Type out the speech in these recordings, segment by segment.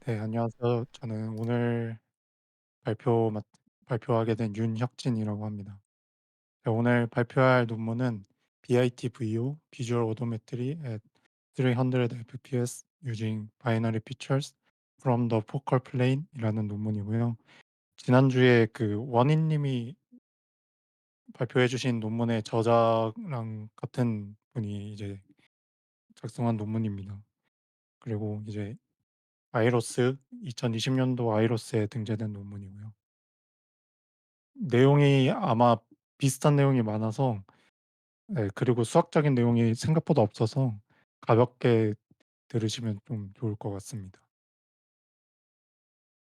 네, 안녕하세요. 저는 오늘 발표 맡 발표하게 된 윤혁진이라고 합니다. 네, 오늘 발표할 논문은 BIT-VO Visual Odometry at 300 fps using binary features from the focal plane 이라는 논문이고요. 지난주에 그 원인 님이 발표해 주신 논문의 저자랑 같은 분이 이제 작성한 논문입니다. 그리고 이제 아이로스 2020 년도 아이로스에 등재된 논문이고요. 내용이 아마 비슷한 내용이 많아서, 네, 그리고 수학적인 내용이 생각보다 없어서 가볍게 들으시면 좀 좋을 것 같습니다.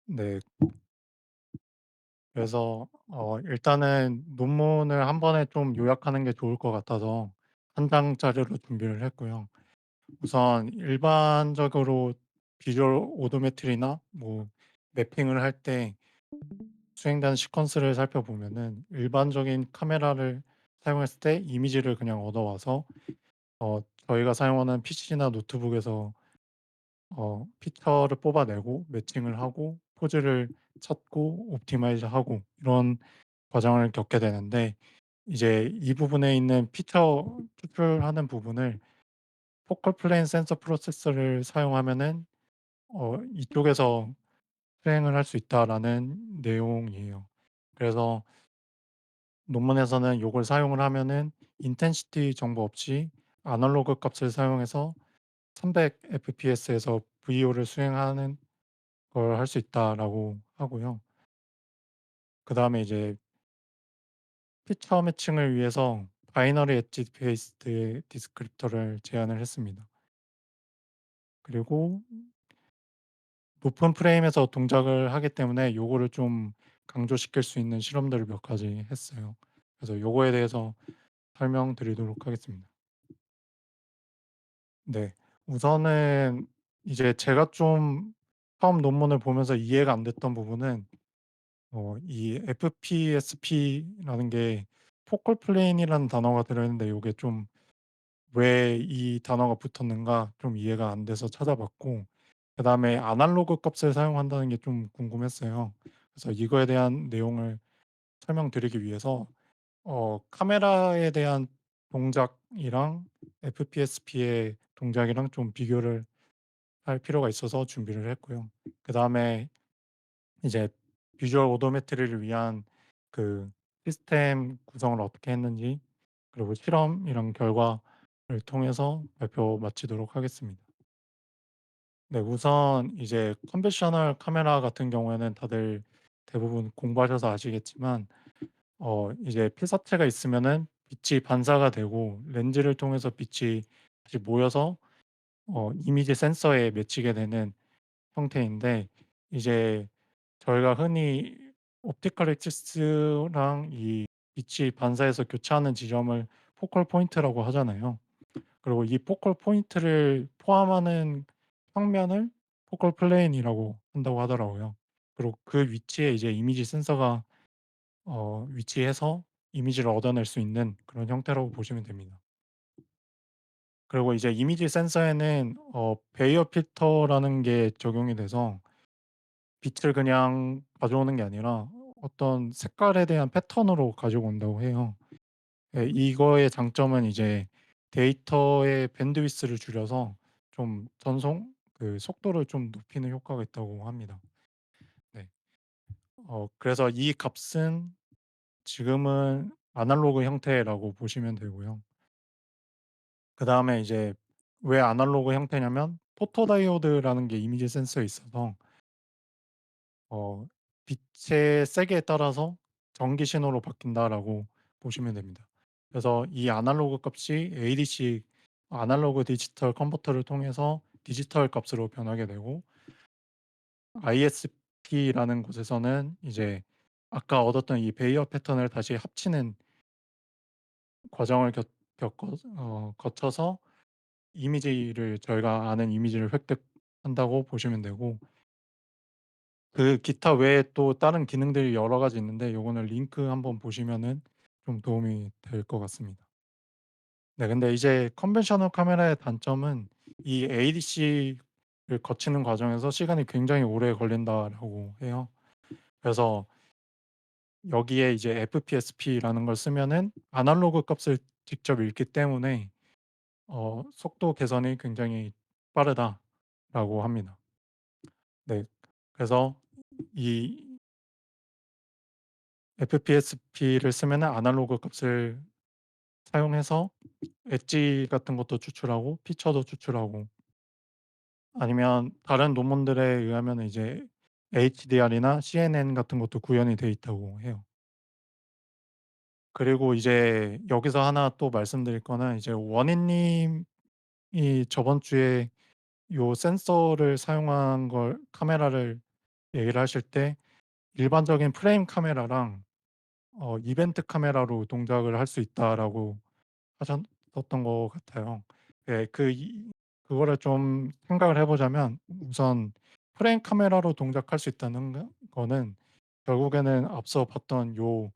네. 그래서 일단은 논문을 한 번에 좀 요약하는 게 좋을 것 같아서 한 장짜리로 준비를 했고요. 우선 일반적으로 비주얼 오도메트리나 뭐 매핑을 할 때 수행되는 시퀀스를 살펴보면은 일반적인 카메라를 사용했을 때 이미지를 그냥 얻어와서 저희가 사용하는 PC나 노트북에서 피처를 뽑아내고 매칭을 하고 포즈를 찾고 옵티마이즈하고 이런 과정을 겪게 되는데, 이제 이 부분에 있는 피처 추출하는 부분을 포컬 플레인 센서 프로세서를 사용하면은 이쪽에서 수행을 할 수 있다라는 내용이에요. 그래서 논문에서는 요걸 사용을 하면은 인텐시티 정보 없이 아날로그 값을 사용해서 300 fps에서 VO를 수행하는 걸 할 수 있다라고 하고요. 그다음에 이제 피처 매칭을 위해서 바이너리 엣지 베이스드 디스크립터를 제안을 했습니다. 그리고 높은 프레임에서 동작을 하기 때문에 요거를 좀 강조시킬 수 있는 실험들을 몇 가지 했어요. 그래서 요거에 대해서 설명드리도록 하겠습니다. 네. 우선은 이제 제가 좀 처음 논문을 보면서 이해가 안 됐던 부분은 이 FPSP라는 게 포컬 플레인이라는 단어가 들어 있는데 요게 좀 왜 이 단어가 붙었는가 좀 이해가 안 돼서 찾아봤고, 그다음에 아날로그 값을 사용한다는 게 좀 궁금했어요. 그래서 이거에 대한 내용을 설명드리기 위해서 카메라에 대한 동작이랑 FPSP의 동작이랑 좀 비교를 할 필요가 있어서 준비를 했고요. 그다음에 이제 비주얼 오도메트리를 위한 그 시스템 구성을 어떻게 했는지, 그리고 실험이랑 결과를 통해서 발표 마치도록 하겠습니다. 네, 우선 이제 컨벤셔널 카메라 같은 경우에는 다들 대부분 공부하셔서 아시겠지만 이제 필사체가 있으면은 빛이 반사가 되고 렌즈를 통해서 빛이 다시 모여서 이미지 센서에 맺히게 되는 형태인데, 이제 저희가 흔히 옵티컬 엑시스랑 이 빛이 반사해서 교차하는 지점을 포컬 포인트라고 하잖아요. 그리고 이 포컬 포인트를 포함하는 평면을 포컬 플레인이라고 한다고 하더라고요. 그리고 그 위치에 이제 이미지 센서가 위치해서 이미지를 얻어낼 수 있는 그런 형태라고 보시면 됩니다. 그리고 이제 이미지 센서에는 베이어 필터라는 게 적용이 돼서 빛을 그냥 가져오는 게 아니라 어떤 색깔에 대한 패턴으로 가지고 온다고 해요. 예, 이거의 장점은 이제 데이터의 밴드위스를 줄여서 좀 전송 속도를 좀 높이는 효과가 있다고 합니다. 네. 그래서 이 값은 지금은 아날로그 형태라고 보시면 되고요. 그다음에 이제 왜 아날로그 형태냐면 포토다이오드라는 게 이미지 센서에 있어서 어 빛의 세기에 따라서 전기 신호로 바뀐다라고 보시면 됩니다. 그래서 이 아날로그 값이 ADC 아날로그 디지털 컨버터를 통해서 디지털 값으로 변하게 되고, ISP라는 곳에서는 이제 아까 얻었던 이 베이어 패턴을 다시 합치는 과정을 겪어 거쳐서 이미지를 저희가 아는 이미지를 획득한다고 보시면 되고, 그 기타 외에 또 다른 기능들이 여러 가지 있는데 요거는 링크 한번 보시면은 좀 도움이 될 것 같습니다. 네, 근데 이제 컨벤셔널 카메라의 단점은 이 ADC 거치는 과정에서 시간이 굉장히 오래 걸린다라고 해요. 그래서 여기에 이제 FPSP라는 걸 쓰면은 아날로그 값을 직접 읽기 때문에 속도 개선이 굉장히 빠르다라고 합니다. 네. 그래서 이 FPSP를 쓰면은 아날로그 값을 사용해서 엣지 같은 것도 추출하고 피처도 추출하고 아니면 다른 논문들에 의하면은 이제 HDR이나 CNN 같은 것도 구현이 돼 있다고 해요. 그리고 이제 여기서 하나 또 말씀드릴 거는 이제 원인 님이 저번 주에 요 센서를 사용한 걸 카메라를 얘기를 하실 때 일반적인 프레임 카메라랑 이벤트 카메라로 동작을 할 수 있다라고 하셨었던 것 같아요. 예 그거를 좀 생각을 해 보자면 우선 프레임 카메라로 동작할 수 있다는 거는 결국에는 앞서 봤던 요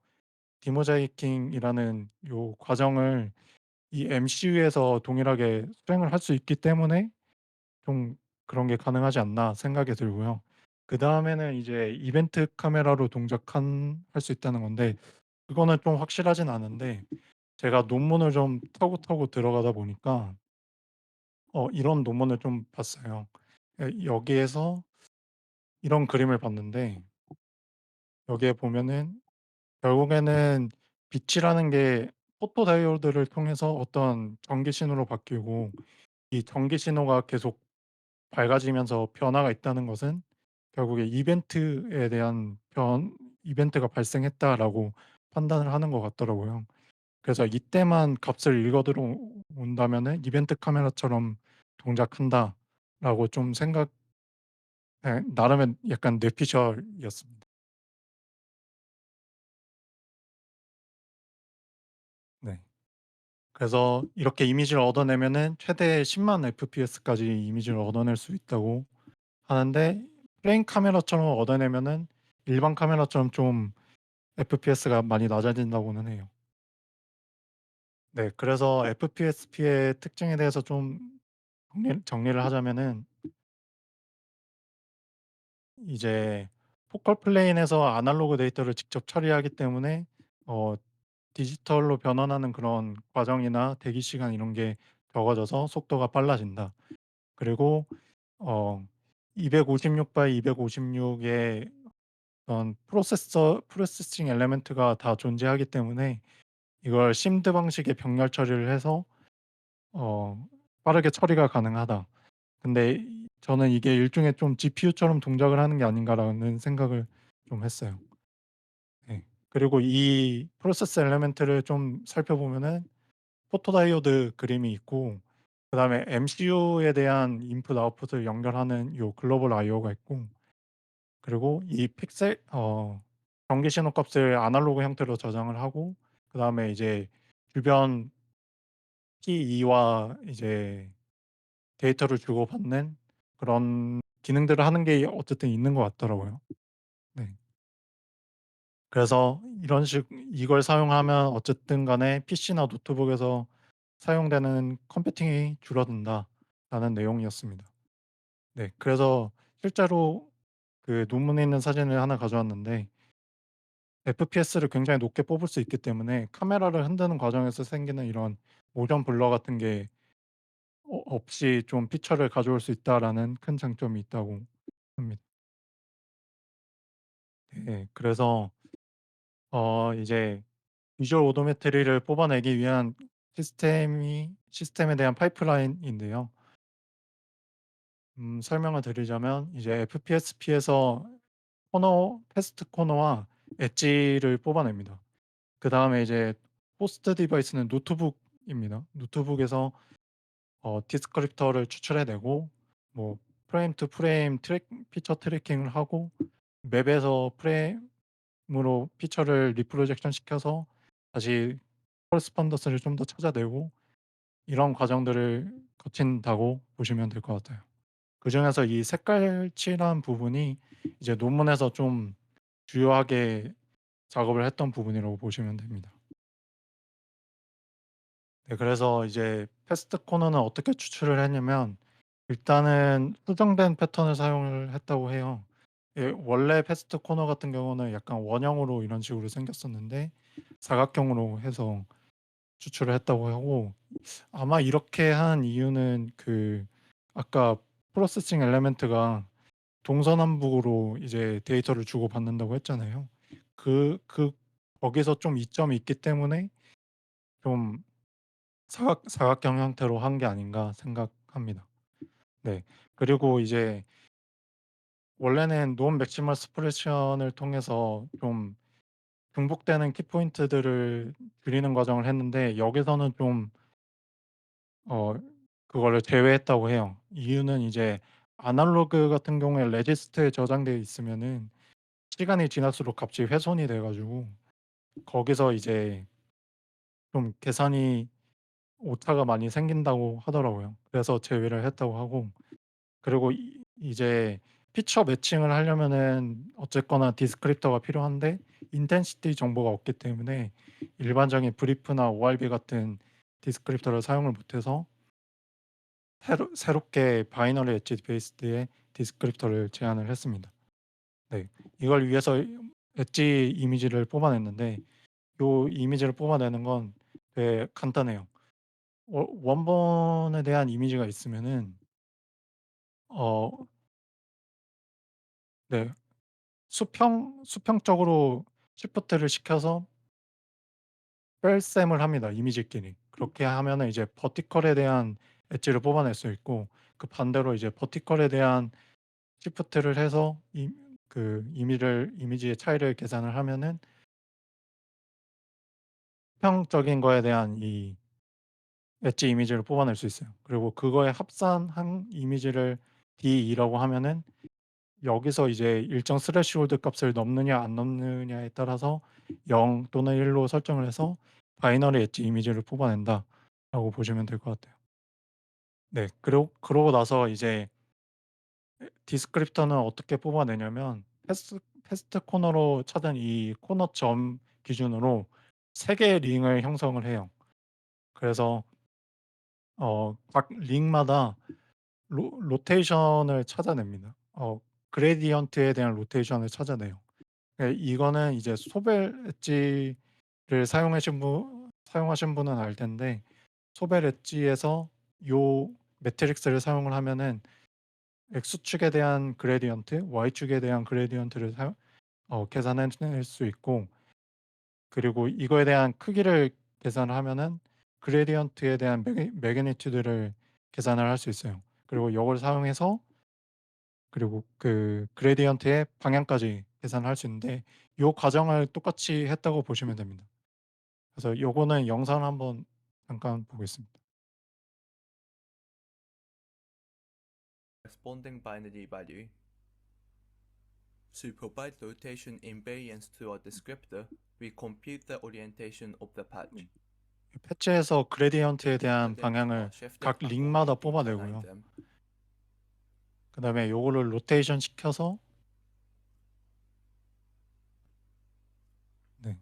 디모자이킹이라는 요 과정을 이 MCU에서 동일하게 수행을 할 수 있기 때문에 좀 그런 게 가능하지 않나 생각이 들고요. 그다음에는 이제 이벤트 카메라로 동작한 할 수 있다는 건데 그거는 좀 확실하진 않은데 제가 논문을 좀 타고 들어가다 보니까 이런 논문을 좀 봤어요. 여기에서 이런 그림을 봤는데 여기에 보면은 결국에는 빛이라는 게 포토 다이오드를 통해서 어떤 전기 신호로 바뀌고 이 전기 신호가 계속 밝아지면서 변화가 있다는 것은 결국에 이벤트에 대한 이벤트가 발생했다라고 판단을 하는 것 같더라고요. 그래서 이때만 값을 읽어 들어온다면은 '이벤트 카메라처럼 동작한다.'라고 좀 생각 나름의 약간 뇌피셜이었습니다. 네. 그래서 이렇게 이미지를 얻어내면은 최대 100,000 FPS까지 이미지를 얻어낼 수 있다고 하는데 프레임 카메라처럼 얻어내면은 일반 카메라처럼 좀 FPS가 많이 낮아진다고는 해요. 네. 그래서 FPSP의 특징에 대해서 좀 정리를 하자면은 이제 포컬 플레인에서 아날로그 데이터를 직접 처리하기 때문에 어 디지털로 변환하는 그런 과정이나 대기 시간 이런 게 적어져서 속도가 빨라진다. 그리고 어 256 바이 256의 어떤 프로세싱 엘리멘트가 다 존재하기 때문에 이걸 심드 방식의 병렬 처리를 해서 빠르게 처리가 가능하다. 근데 저는 이게 일종의 좀 'GPU처럼 동작을 하는 게 아닌가.'라는 생각을 좀 했어요. 네. 그리고 이 프로세스 엘리멘트를 좀 살펴보면은 포토다이오드 그림이 있고 그다음에 MCU에 대한 인풋 아웃풋을 연결하는 요 글로벌 IO가 있고 그리고 이 픽셀 전기 신호 값을 아날로그 형태로 저장을 하고 그다음에 이제 주변 P2와 이제 데이터를 주고받는 그런 기능들을 하는 게 어쨌든 있는 것 같더라고요. 네. 그래서 이런 식 이걸 사용하면 어쨌든 간에 PC나 노트북에서 사용되는 컴퓨팅이 줄어든다라는 내용이었습니다. 네. 그래서 실제로 그 논문에 있는 사진을 하나 가져왔는데 FPS를 굉장히 높게 뽑을 수 있기 때문에 카메라를 흔드는 과정에서 생기는 이런 모션 블러 같은 게 없이 좀 피처를 가져올 수 있다라는 큰 장점이 있다고 합니다. 네. 그래서 이제 비주얼 오도메트리를 뽑아내기 위한 시스템에 대한 파이프라인인데요. 설명을 드리자면 이제 FPSP에서 패스트 코너와 엣지를 뽑아냅니다. 그다음에 이제 호스트 디바이스는 노트북입니다. 노트북에서 디스크립터를 추출해 내고 뭐 프레임 투 프레임 피처 트래킹을 하고 맵에서 프레임으로 피처를 리프로젝션 시켜서 다시 코레스폰던스를 좀 더 찾아내고 이런 과정들을 거친다고 보시면 될 것 같아요. 그중에서 이 색깔 칠한 부분이 이제 논문에서 좀 주요하게 작업을 했던 부분이라고 보시면 됩니다. 네 그래서 이제 패스트 코너는 어떻게 추출을 했냐면 일단은 수정된 패턴을 사용을 했다고 해요. 예, 원래 패스트 코너 같은 경우는 약간 원형으로 이런 식으로 생겼었는데 사각형으로 해서 추출을 했다고 하고, 아마 이렇게 한 이유는 아까 프로세싱 엘리멘트가 동서남북으로 이제 데이터를 주고받는다고 했잖아요. 거기서 좀 이점이 있기 때문에 좀 사각형 형태로 한 게 아닌가 생각합니다. 네. 그리고 이제 원래는 논 맥시멀 스프레션을 통해서 좀 중복되는 키포인트들을 줄이는 과정을 했는데, 여기서는 좀 어 그거를 제외했다고 해요. 이유는 이제 아날로그 같은 경우에 레지스트에 저장되어 있으면은 시간이 지날수록 값이 훼손이 돼 가지고 거기서 이제 좀 계산이 오차가 많이 생긴다고 하더라고요. 그래서 제외를 했다고 하고, 그리고 이제 피처 매칭을 하려면은 어쨌거나 디스크립터가 필요한데 인텐시티 정보가 없기 때문에 일반적인 브리프나 ORB 같은 디스크립터를 사용을 못해서 새롭게 바이너리 엣지 베이스드의 디스크립터를 제안을 했습니다. 네. 이걸 위해서 엣지 이미지를 뽑아냈는데, 요 이미지를 뽑아내는 건 되게 간단해요. 원본에 대한 이미지가 있으면은 어 네. 수평적으로 시프트를 시켜서 뺄셈을 합니다, 이미지끼리. 그렇게 하면은 이제 버티컬에 대한 엣지를 뽑아낼 수 있고, 그 반대로 이제 버티컬에 대한 시프트를 해서 이미지의 차이를 계산을 하면은 수평적인 거에 대한 이 엣지 이미지를 뽑아낼 수 있어요. 그리고 그거에 합산한 이미지를 D2라고 하면은 여기서 이제 일정 스레시홀드 값을 넘느냐 안 넘느냐에 따라서 0 또는 1로 설정을 해서 바이너리 엣지 이미지를 뽑아낸다라고 보시면 될 것 같아요. 네. 그러고 나서 이제 디스크립터는 어떻게 뽑아내냐면 패스트 코너로 찾은 이 코너 점 기준으로 3 개의 링을 형성을 해요. 그래서 각 링마다 로테이션을 찾아냅니다. 그레디언트에 대한 로테이션을 찾아내요. 예, 이거는 이제 소벨 엣지를 사용하신 분은 알 텐데, 소벨 엣지에서 요 매트릭스를 사용을 하면은 X축에 대한 그레디언트, Y축에 대한 그레디언트를 계산해낼 수 있고, 그리고 이거에 대한 크기를 계산을 하면은 그레디언트에 대한 매그니튜드를 계산을 할 수 있어요. 그리고 요걸 사용해서 그리고 그레디언트의 방향까지 계산을 할 수 있는데, 요 과정을 똑같이 했다고 보시면 됩니다. 그래서 요거는 영상을 한번 잠깐 보겠습니다. corresponding binary value. To provide rotation invariance to a descriptor, we compute the orientation of the patch. 패치에서 그레디언트에 대한 Coordinates are 방향을 shifted 각 링마다 according each align 뽑아내고요. them. 그다음에 요거를 로테이션 시켜서 네,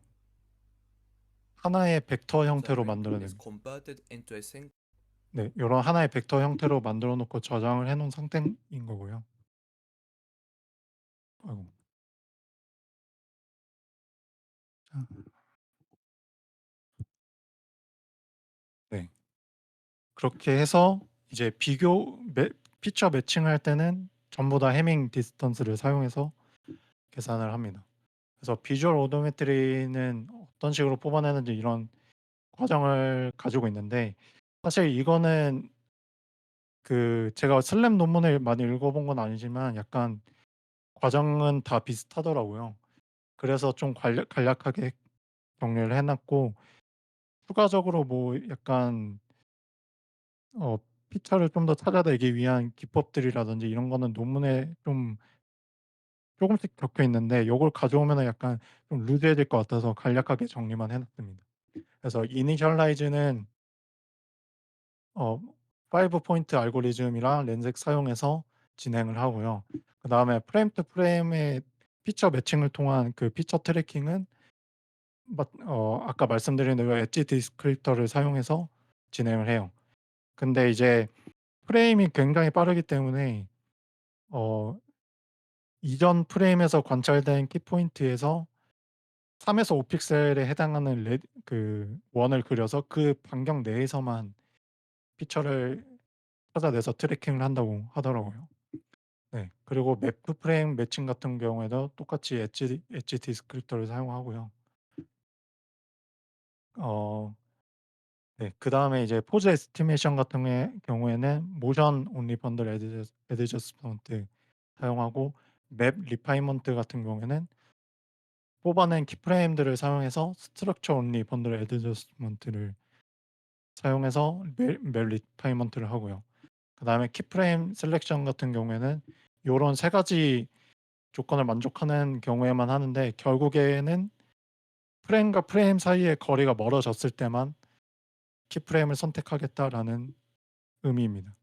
하나의 벡터 The 형태로 ring 만들어 is 냅니다. converted into a single 네, 요런 하나의 벡터 형태로 만들어 놓고 저장을 해 놓은 상태인 거고요. 아이고. 자, 네. 그렇게 해서 이제 피처 매칭할 때는 전부 다 해밍 디스턴스를 사용해서 계산을 합니다. 그래서 비주얼 오도메트리는 어떤 식으로 뽑아내는지 이런 과정을 가지고 있는데, 사실 이거는 제가 슬램 논문을 많이 읽어본 건 아니지만 약간 과정은 다 비슷하더라고요. 그래서 좀 간략하게 정리를 해 놨고, 추가적으로 뭐 약간 어 피처를 좀 더 찾아내기 위한 기법들이라든지 이런 거는 논문에 좀 조금씩 적혀 있는데, 요걸 가져오면은 약간 좀 루즈해질 것 같아서 간략하게 정리만 해 놨습니다. 그래서 이니셜라이즈는 어 5 포인트 알고리즘이랑 렌색 사용해서 진행을 하고요. 그다음에 프레임 투 프레임의 피처 매칭을 통한 피처 트래킹은 아까 말씀드린 대로 엣지 디스크립터를 사용해서 진행을 해요. 근데 이제 프레임이 굉장히 빠르기 때문에 어 이전 프레임에서 관찰된 키포인트에서 3 에서 5 픽셀에 해당하는 그 원을 그려서 그 반경 내에서만 피처를 찾아내서 트래킹을 한다고 하더라고요. 네. 그리고 매프 프레임 매칭 같은 경우에도 똑같이 엣지 디스크립터를 사용하고요. 어 네. 그다음에 이제 포즈 에스티메이션 같은 경우에는 모션 온리 번들 애드저스먼트 사용하고 맵 리파이먼트 같은 경우에는 뽑아낸 키프레임들을 사용해서 스트럭처 온리 번들 애드저스먼트를 사용해서 맵 리파이먼트를 하고요. 그다음에 키프레임 셀렉션 같은 경우에는 요런 세 가지 조건을 만족하는 경우에만 하는데 결국에는 프레임과 프레임 사이의 거리가 멀어졌을 때만 키프레임을 선택하겠다라는 의미입니다.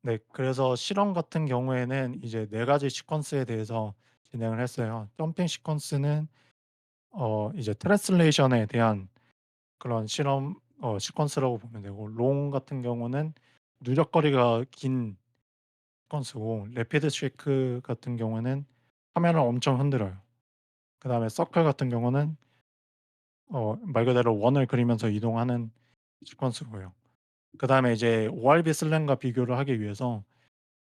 네. 그래서 실험 같은 경우에는 이제 4 가지 시퀀스에 대해서 진행을 했어요. 점핑 시퀀스는 이제 트랜슬레이션에 대한 그런 실험 시퀀스라고 보면 되고 롱 같은 경우는 누적거리가 긴 시퀀스고 레피드 쉐이크 같은 경우에는 화면을 엄청 흔들어요. 그다음에 서클 같은 경우는 말 그대로 원을 그리면서 이동하는 시퀀스고요. 그다음에 이제 ORB 슬램과 비교를 하기 위해서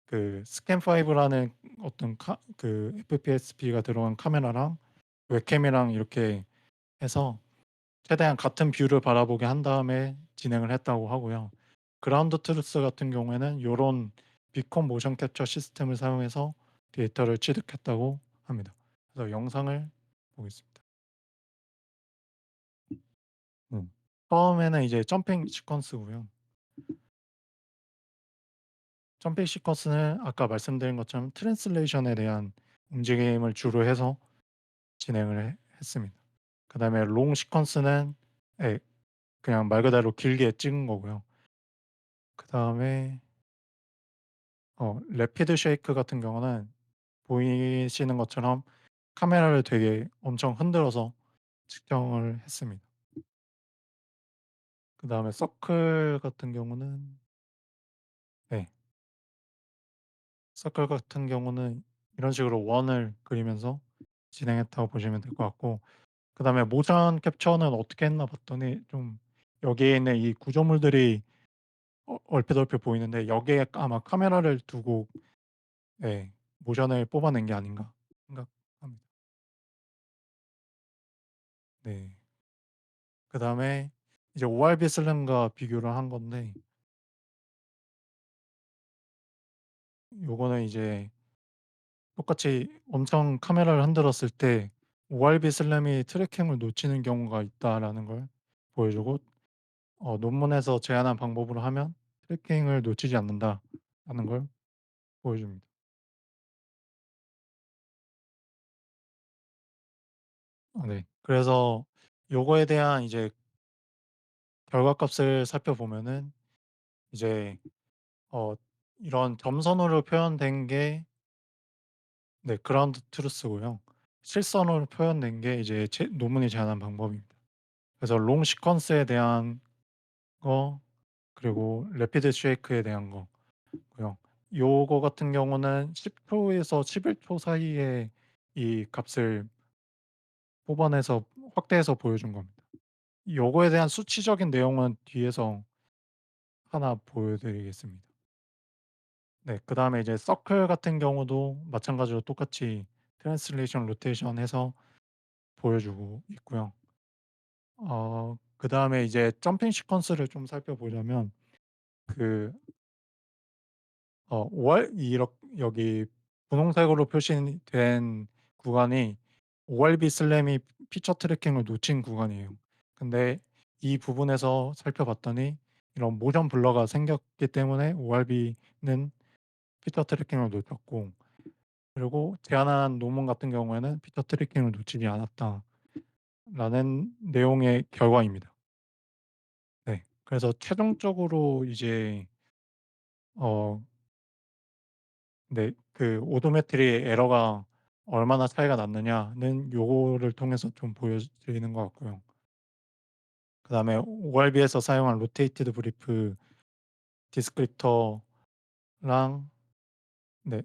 그 스캔5라는 어떤 그 FPSP가 들어간 카메라랑 웹캠이랑 이렇게 해서 최대한 같은 뷰를 바라보게 한 다음에 진행을 했다고 하고요. 그라운드 트루스 같은 경우에는 요런 비콘 모션 캡처 시스템을 사용해서 데이터를 취득했다고 합니다. 그래서 영상을 보겠습니다. 음. 처음에는 이제 점핑 시퀀스고요. 점핑 시퀀스는 아까 말씀드린 것처럼 트랜슬레이션에 대한 움직임을 주로 해서 진행을 했습니다. 그다음에 롱 시퀀스는 예 그냥 말 그대로 길게 찍은 거고요. 그다음에 레피드 쉐이크 같은 경우는 보이시는 것처럼 카메라를 되게 엄청 흔들어서 측정을 했습니다. 그다음에 서클 같은 경우는 네 서클 같은 경우는 이런 식으로 원을 그리면서 진행했다고 보시면 될 것 같고 그다음에 모션 캡처는 어떻게 했나 봤더니 좀 여기에 있는 이 구조물들이 얼핏 얼핏 보이는데 여기에 아마 카메라를 두고 예 모션을 뽑아낸 게 아닌가 생각합니다. 네. 그다음에 이제 ORB 슬램과 비교를 한 건데 요거는 이제 똑같이 엄청 카메라를 흔들었을 때 ORB 슬램이 트래킹을 놓치는 경우가 있다라는 걸 보여주고 논문에서 제안한 방법으로 하면 트래킹을 놓치지 않는다라는 걸 보여줍니다. 네. 그래서 요거에 대한 이제 결과값을 살펴보면은 이제 어 이런 점선으로 표현된 게 네 그라운드 트루스고요. 실선으로 표현된 게 이제 논문이 제안한 방법입니다. 그래서 롱 시퀀스에 대한 거 그리고 레피드 쉐이크에 대한 거고요. 요거 같은 경우는 10 초에서 11초 사이에 이 값을 뽑아내서 확대해서 보여준 겁니다. 요거에 대한 수치적인 내용은 뒤에서 하나 보여드리겠습니다. 네. 그다음에 이제 서클 같은 경우도 마찬가지로 똑같이 트랜슬레이션 로테이션 해서 보여주고 있고요. 그다음에 이제 점핑 시퀀스를 좀 살펴보자면 그 월 이렇 여기 분홍색으로 표시된 구간이 ORB 슬램이 피처 트래킹을 놓친 구간이에요. 근데 이 부분에서 살펴봤더니 이런 모션 블러가 생겼기 때문에 ORB는 피처 트래킹을 놓쳤고 그리고 제안한 논문 같은 경우에는 피처 트래킹을 놓치지 않았다라는 내용의 결과입니다. 네. 그래서 최종적으로 이제 어 네 그 오도메트리 에러가 얼마나 차이가 났느냐는 요거를 통해서 좀 보여드리는 것 같고요. 그다음에 ORB에서 사용한 로테이티드 브리프 디스크립터랑 네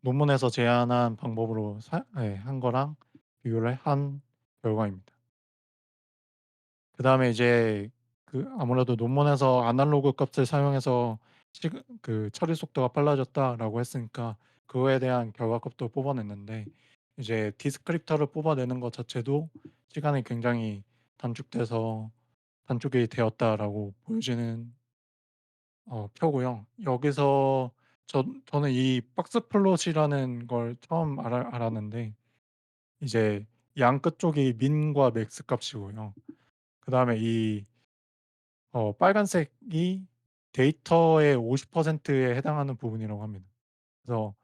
논문에서 제안한 방법으로 한 거랑 비교를 한 결과입니다. 그다음에 이제 아무래도 논문에서 "아날로그 값을 사용해서 처리 속도가 빨라졌다."라고 했으니까 그거에 대한 결과값도 뽑아냈는데 이제 디스크립터를 뽑아내는 것 자체도 시간이 굉장히 단축이 되었다라고 보여지는 표고요. 여기서 저는 이 박스 플롯이라는 걸 처음 알았는데 이제 양 끝쪽이 민과 맥스 값이고요. 그다음에 빨간색이 데이터의 50%에 해당하는 부분이라고 합니다. 그래서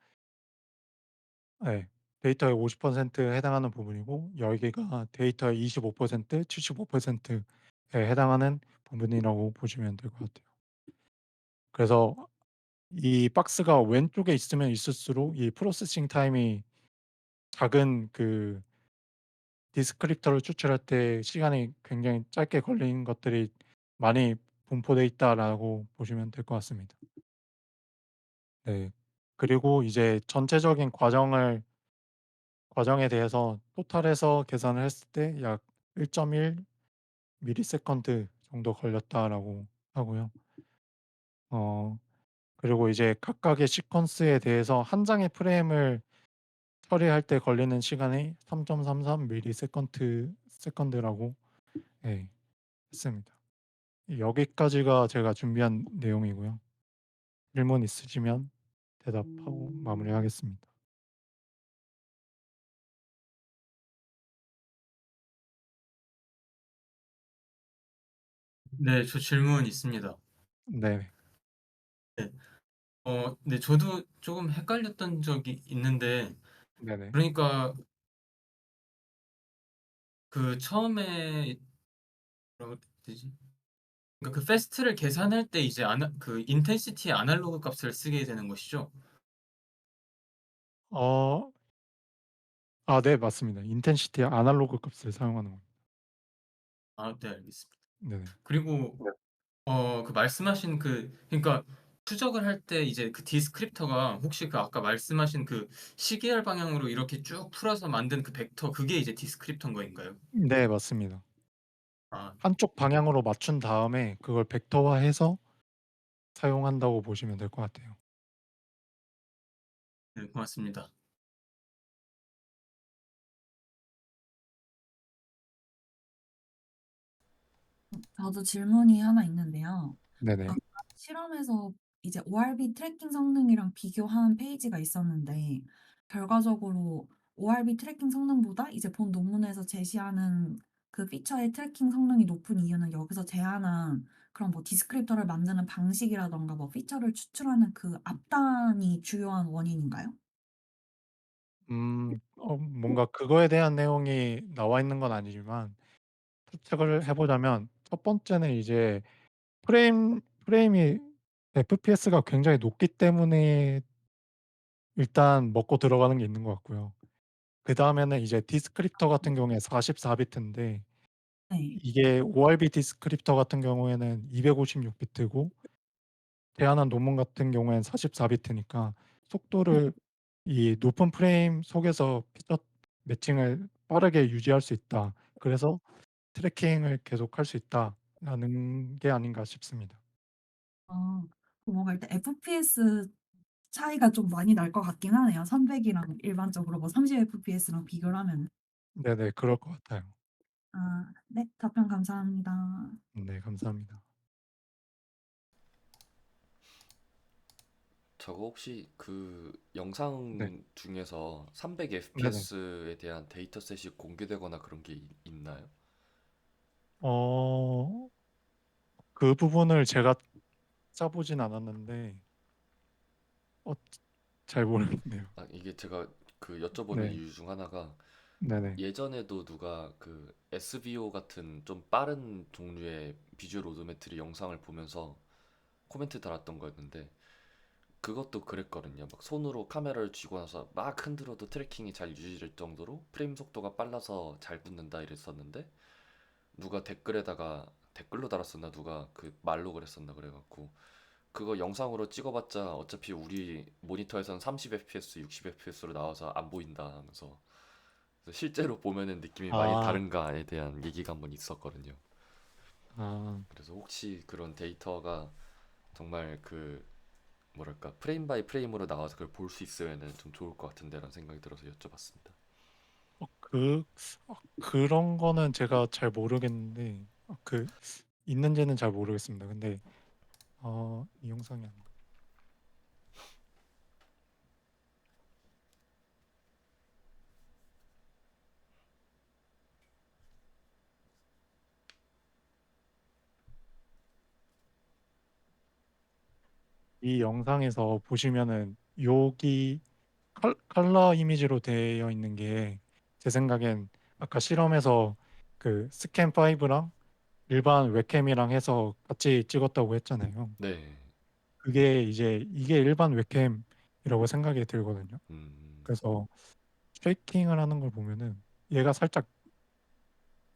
예. 데이터의 50%에 해당하는 부분이고 여기가 데이터의 25% 75%에 해당하는 부분이라고 보시면 될 것 같아요. 그래서 이 박스가 왼쪽에 있으면 있을수록 이 프로세싱 타임이 작은 디스크립터를 추출할 때 시간이 굉장히 짧게 걸리는 것들이 많이 분포돼 있다라고 보시면 될 것 같습니다. 네. 그리고 이제 전체적인 과정에 대해서 토탈해서 계산을 했을 때 약 1.1 밀리세컨드 정도 걸렸다라고 하고요. 어 그리고 이제 각각의 시퀀스에 대해서 한 장의 프레임을 처리할 때 걸리는 시간이 3.33 세컨드라고 예 했습니다. 여기까지가 제가 준비한 내용이고요. 질문 있으시면 대답하고 마무리하겠습니다. 네, 저 질문 있습니다. 네. 네. 네, 저도 조금 헷갈렸던 적이 있는데, 네네. 그러니까 그 처음에 뭐라고 해야 되지? 그러니까 그 페스트를 계산할 때 이제 그 인텐시티의 아날로그 값을 쓰게 되는 것이죠? 어 네 맞습니다. 인텐시티 아날로그 값을 사용하는 겁니다. 아, 네, 알겠습니다. 네네. 그리고 네. 그 말씀하신 그러니까 추적을 할 때 이제 그 디스크립터가 혹시 그 아까 말씀하신 그 시계열 방향으로 이렇게 쭉 풀어서 만든 그 벡터 그게 이제 디스크립터인 거인가요? 네 맞습니다. 아, 한쪽 방향으로 맞춘 다음에 그걸 벡터화해서 사용한다고 보시면 될 것 같아요. 네, 고맙습니다. 저도 질문이 하나 있는데요. 네네. 아까 실험에서 이제 ORB 트래킹 성능이랑 비교한 페이지가 있었는데 결과적으로 ORB 트래킹 성능보다 이제 본 논문에서 제시하는 그 피처의 트래킹 성능이 높은 이유는 여기서 제안한 그런 뭐 디스크립터를 만드는 방식이라든가 뭐 피처를 추출하는 그 앞단이 주요한 원인인가요? 뭔가 그거에 대한 내용이 나와 있는 건 아니지만 추측을 해 보자면 첫 번째는 이제 프레임이 FPS가 굉장히 높기 때문에 일단 먹고 들어가는 게 있는 것 같고요. 그다음에는 이제 디스크립터 같은 경우에 44 비트인데 네. 이게 ORB 디스크립터 같은 경우에는 256 비트고 제안한 논문 같은 경우에는 44 비트니까 네. 속도를 이 높은 프레임 속에서 피처 매칭을 빠르게 유지할 수 있다. 그래서 트래킹을 계속할 수 있다라는 게 아닌가 싶습니다. 아. 뭔가 일단 FPS 차이가 좀 많이 날 것 같긴 하네요. 300 이랑 일반적으로 뭐 30 FPS랑 비교를 하면은. 네네. 그럴 것 같아요. 아 네. 답변 감사합니다. 네 감사합니다. 저거 혹시 그 네. 영상 중에서 300 네네. FPS에 대한 데이터셋이 공개되거나 그런 게 있나요? 어 그 부분을 제가 짜 보진 않았는데 어 잘 모르겠네요. 아, 이게 제가 그 여쭤보는 네. 이유 중 하나가 네네. 예전에도 누가 그 SVO 같은 좀 빠른 종류의 비주얼 오도메트리 영상을 보면서 코멘트 달았던 거였는데 그것도 그랬거든요. 막 손으로 카메라를 쥐고 나서 막 흔들어도 트래킹이 잘 유지될 정도로 프레임 속도가 빨라서 잘 붙는다 이랬었는데 누가 댓글에다가 댓글로 달았었나 누가 그 말로 그랬었나 그래갖고 그거 영상으로 찍어봤자 어차피 우리 모니터에선 30fps, 60fps로 나와서 안 보인다 하면서 그래서 실제로 보면은 느낌이 많이 아, 다른가에 대한 얘기가 한번 있었거든요. 아, 그래서 혹시 그런 데이터가 정말 그 뭐랄까 프레임 바이 프레임으로 나와서 그걸 볼 수 있으면은 좀 좋을 것 같은데라는 생각이 들어서 여쭤봤습니다. 어, 그, 그런 거는 제가 잘 모르겠는데, 있는지는 잘 모르겠습니다. 근데, 이 영상이 안 돼. 이 영상에서 보시면은 여기 컬러 이미지로 되어 있는 게 제 생각엔 아까 실험에서 그 스캔 5랑 일반 웹캠이랑 해서 같이 찍었다고 했잖아요. 네. 그게 이제 이게 일반 웹캠이라고 생각이 들거든요. 음, 그래서 트래킹을 하는 걸 보면은 얘가 살짝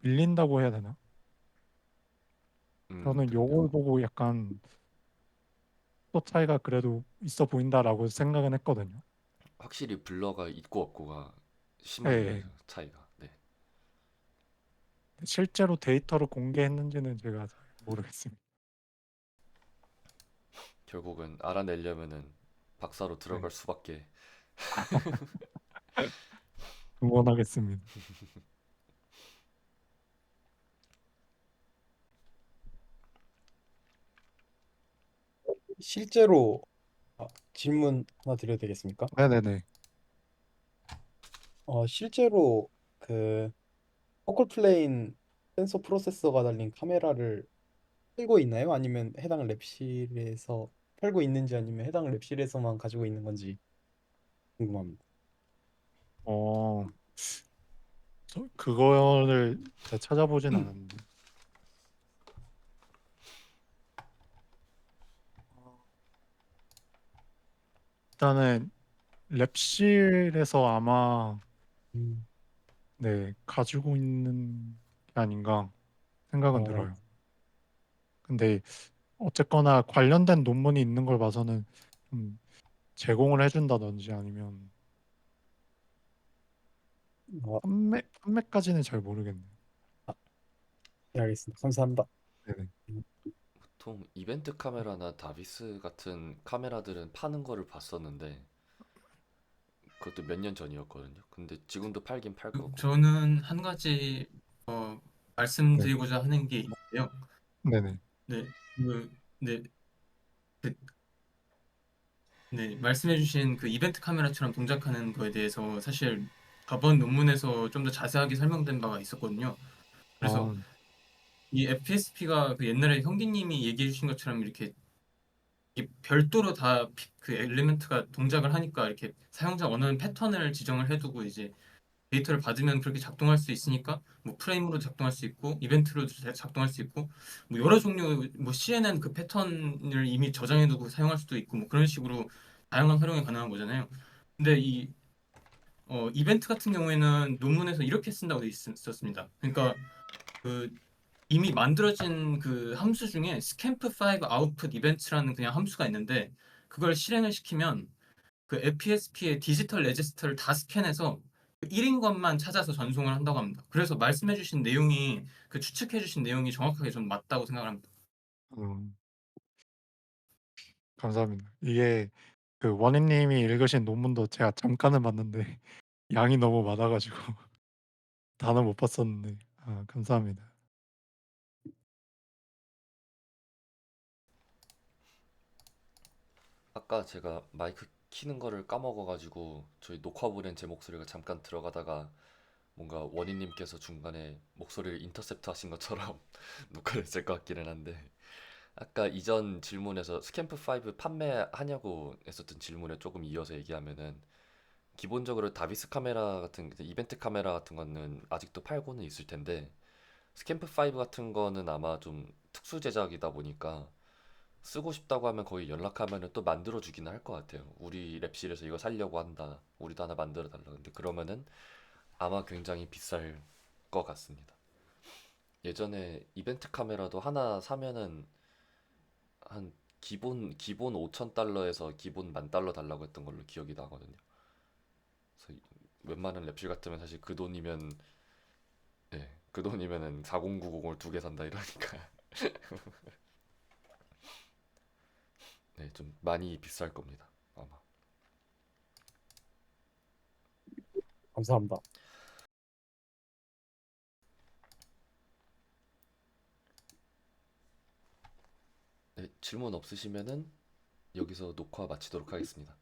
밀린다고 해야 되나? 저는 그러네요. 요걸 보고 약간 또 차이가 그래도 있어 보인다라고 생각은 했거든요. 확실히 블러가 있고 없고가 예, 심하네요. 예. 차이가. 네. 실제로 데이터를 공개했는지는 제가 잘 모르겠습니다. 결국은 알아내려면은 박사로 네, 들어갈 수밖에. 응원하겠습니다. 실제로 질문 하나 드려도 되겠습니까? 네네네. 실제로 그 포컬 플레인 센서 프로세서가 달린 카메라를 팔고 있나요? 아니면 해당 랩실에서 팔고 있는지 아니면 해당 랩실에서만 가지고 있는 건지 궁금합니다. 어, 그거를 제가 찾아보진 않았는데. 일단은 랩실에서 아마 음, 네, 가지고 있는 게 아닌가 생각은 어, 들어요. 근데 어쨌거나 관련된 논문이 있는 걸 봐서는 좀 제공을 해준다든지 아니면 어, 판매까지는 잘 모르겠네요. 네, 알겠습니다. 감사합니다. 네네. 음, 보통 이벤트 카메라나 다비스 같은 카메라들은 파는 거를 봤었는데 그것도 몇 년 전이었거든요. 근데 지금도 팔긴 팔 거고. 저는 한 가지 네. 말씀드리고자 하는 게 있는데요. 네네. 네, 네, 그, 네, 말씀해주신 그 이벤트 카메라처럼 동작하는 거에 대해서 사실 저번 논문에서 좀 더 자세하게 설명된 바가 있었거든요. 그래서 아, 이 FPSP가 그 옛날에 형기님이 얘기해 주신 것처럼 이렇게 별도로 다 그 엘리멘트가 동작을 하니까 이렇게 사용자 원하는 패턴을 지정을 해두고 이제 데이터를 받으면 그렇게 작동할 수 있으니까 뭐 프레임으로 작동할 수 있고 이벤트로 작동할 수 있고 뭐 여러 종류 뭐 CNN 그 패턴을 이미 저장해두고 사용할 수도 있고 뭐 그런 식으로 다양한 활용이 가능한 거잖아요. 근데 이 이벤트 같은 경우에는 논문에서 이렇게 쓴다고 돼 있었습니다. 그러니까 그 이미 만들어진 그 함수 중에 scamp5 output events라는 그냥 함수가 있는데 그걸 실행을 시키면 그 FPSP의 디지털 레지스터를 다 스캔해서 그 1인 것만 찾아서 전송을 한다고 합니다. 그래서 말씀해주신 내용이 그 추측해주신 내용이 정확하게 좀 맞다고 생각을 합니다. 음, 감사합니다. 이게 그 원희님이 읽으신 논문도 제가 잠깐은 봤는데 양이 너무 많아가지고 다는 못 봤었는데 감사합니다. 아까 제가 마이크 키는 거를 까먹어가지고 저희 녹화본엔 제 목소리가 잠깐 들어가다가 뭔가 원희님께서 중간에 목소리를 인터셉트 하신 것처럼 녹화를 했을 것 같기는 한데 아까 이전 질문에서 스캠프 5 판매하냐고 했었던 질문에 조금 이어서 얘기하면은 기본적으로 다비스 카메라 같은 이벤트 카메라 같은 거는 아직도 팔고는 있을 텐데 스캠프 5 같은 거는 아마 좀 특수 제작이다 보니까 쓰고 싶다고 하면 거의 연락하면은 또 만들어 주기는 할 것 같아요. 우리 랩실에서 이거 살려고 한다. 우리도 하나 만들어 달라. 근데 그러면은 아마 굉장히 비쌀 것 같습니다. 예전에 이벤트 카메라도 하나 사면은 한 기본 5,000달러에서 기본 10,000달러 달라고 했던 걸로 기억이 나거든요. 그래서 웬만한 랩실 같으면 사실 그 돈이면 예, 그 돈이면은 4090을 2개 산다 이러니까 네, 좀 많이 비쌀 겁니다. 아마. 감사합니다. 네, 질문 없으시면은 여기서 녹화 마치도록 하겠습니다.